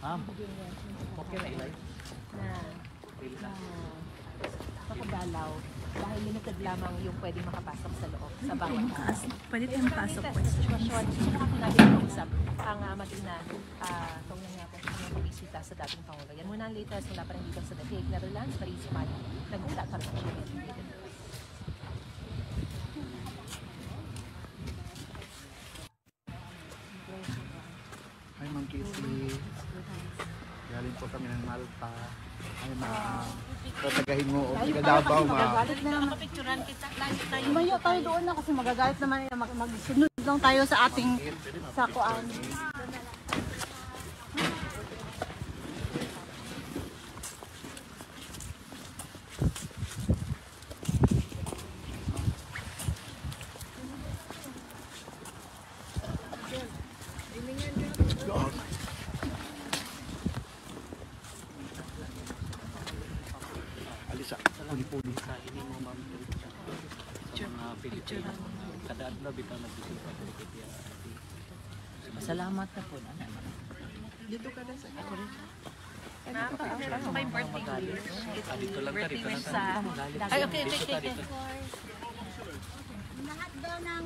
Okay na ilay. Na makadalaw dahil limited lamang yung pwedeng makapasok sa loob sa bawat house. Pwede tayong pasok question. Sitwasyon, natin ang ating na itong nangyapos ng pagbisita sa dating Pangulo. Yan muna ang latest mula pa rin dito sa The Hague, Netherlands. Paris, Mali, nagmula para sa Pilipinas. Hi, Ma'am Casey. Galing po kami ng Malta. Ay, ma'am. Tatagahin mo o Davao, ma'am. Magagalit na naman. Lumayo tayo doon na kasi magagalit naman. Magsunod lang tayo sa ating sakuan. Alisa, puli-puli. Ini mo, ma'am. Sa mga Pilipino. Kada adlaw bitaw nagbisita sa Pilipino. Salamat na po. Dito ka na sa ako rin. Ano may birthday wish? Dito lang ka, dito lang Sa... Ay, okay. Lahat daw ng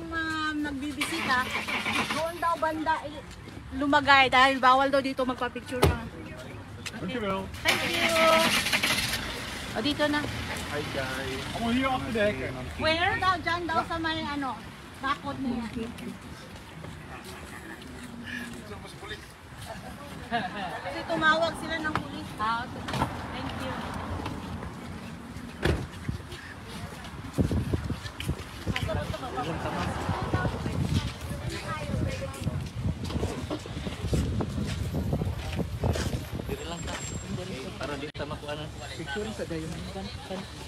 nagbibisita, doon daw banda lumagay dahil bawal daw dito magpa-picture na. Thank you, Mel. Thank you! O, dito na. Hi, guys. I'm here off the deck. Where daw? Dyan daw sa may bakod niya. Kasi tumawag sila ng pulis. Thank you. Dito lang ka. Para di sa makuha na. Picture sa dayon.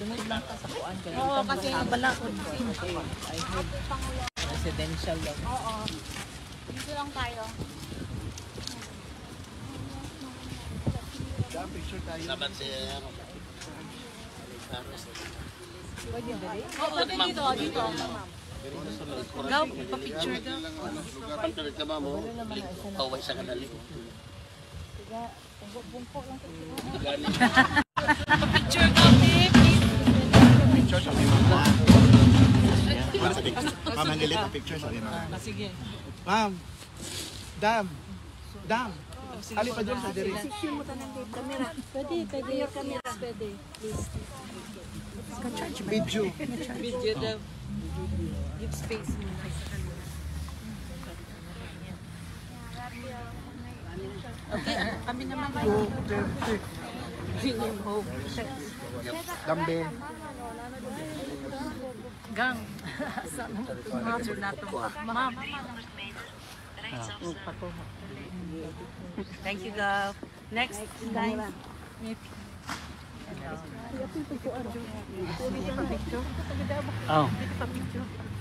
Sunod lang ka sa kuan. Oo, kasi balakod. I hope residential lang. Oo. Dito lang tayo. Picture tayo. Laban si Oo, dito. Gaw, pa-picture daw. Pagkalit ka ba mo? Kaway sa kadali. Pa-picture daw, Picture sa may mga. Ma'am, ang lilit na picture sa may mga. Sige. Ma'am, Dam. Ali pa dyan sa diri. Pwede yung camera. Pwede. Please. Video. Video daw. Give space mo. Okay, kami naman. Bring home. Dambe. Gang. Mother na to. Ma'am. Thank you, Gav. Next time. Oh.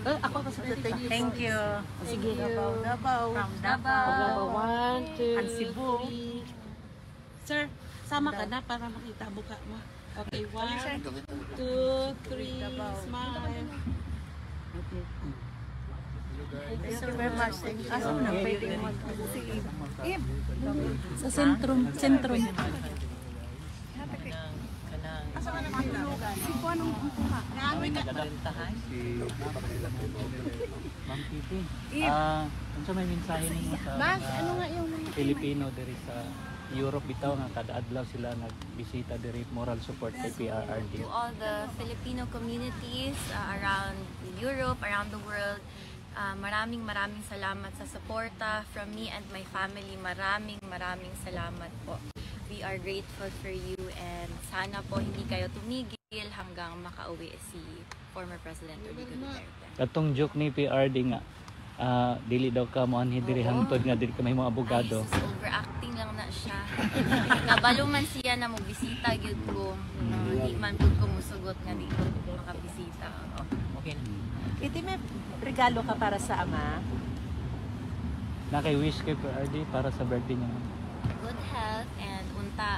Ako kasi thank you. Sige, Davao. From Davao. 1, 2, And Cebu. 3. Sir, sama ka na para makita buka mo. Okay, 1, 2, 3, smile. Thank you very much. Thank you. Asa mo na pwede Sa sentrum. Asa ka naman tulugan? Si Juan ang kuha. Tahan? Ma'am Kitty. Ano may mensahe ninyo sa mga Pilipino diri sa Europe bitaw nga kada adlaw sila nagbisita diri moral support kay PRRD. To all the Filipino communities around Europe, around the world, maraming salamat sa suporta from me and my family. Maraming salamat po. We are grateful for you and sana po hindi kayo tumigil hanggang makauwi si former President Rodrigo Duterte. Katong joke ni PRD nga dili daw ka mo anhi diri hangtod nga dili ka may mga abogado. Ay, overacting lang na siya. Nabalo man siya na magbisita gyud ko. Di man pud ko musugot nga di ko makabisita. Okay na. Iti may regalo ka para sa ama? Na kay wish kay PRD para sa birthday niya. Good health and unta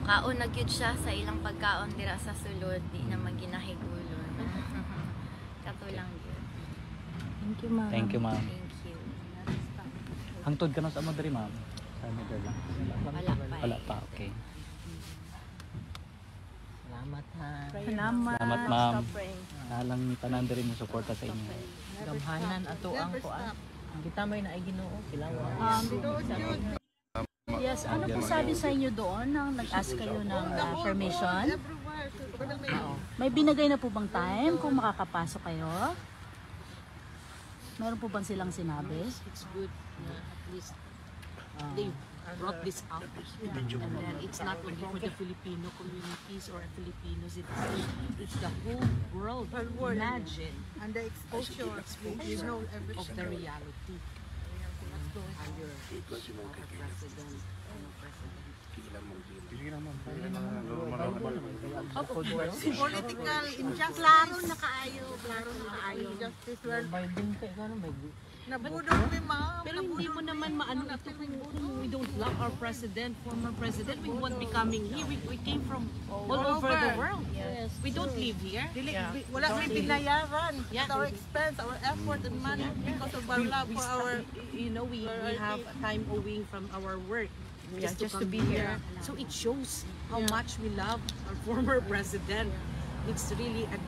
kaon na gyud siya sa ilang pagkaon dira sa sulod di na maginahigulon. Kato lang gyud. Thank you, ma'am. Thank you, ma'am. Thank you. Hangtod ka na sa amo diri, ma'am. Sa Netherlands? Wala pa, okay. Salamat ha. Salamat ma'am. Nalang tanan rin yung suporta sa inyo. Gamhanan ato ang kuan. Ang kita may naay Ginoo sila Yes, ano po sabi sa inyo doon nang nag-ask kayo ng permission? May binigay na po bang time kung makakapasok kayo? Meron po bang silang sinabi? It's good na at least they brought this up. And then it's not only for the Filipino communities or Filipinos, it's the whole world. Imagine And the exposure, you know, everything. of the reality. Under president, Political injustice. Klaro na kaayo. Injustice where Biden kay gano may nabudol mi ma'am. Pero hindi mo naman maano ito kung we don't love our president, former president, we won't be coming here. We came from all over the world. We don't live here. Wala may binayaran. At our expense, our effort and money because of our love for our You know, we have time owing from our work just to be here. So it shows how much we love our former president. It's really a